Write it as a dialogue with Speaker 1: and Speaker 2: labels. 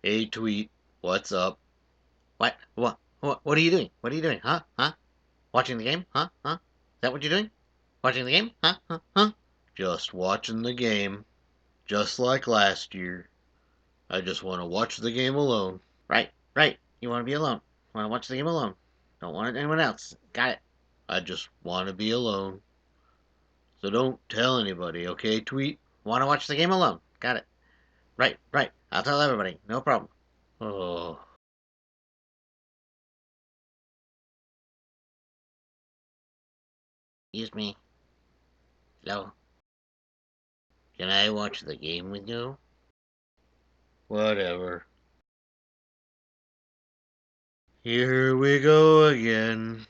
Speaker 1: Hey, Tweet, what's up? What? What are you doing? What are you doing? Huh? Huh? Watching the game? Huh? Huh? Is that what you're doing? Watching the game? Huh? Huh? Huh? Just watching the game. Just like last year. I just want to watch the game alone. Right, right. You want to be alone. Want to watch the game alone. Don't want anyone else. Got it. I just want to be alone. So don't tell anybody, okay, Tweet? Want to watch the game alone. Got it. Right, right. I'll tell everybody. No problem. Oh. Excuse me. Hello. Can I watch the game with you? Whatever. Here we go again.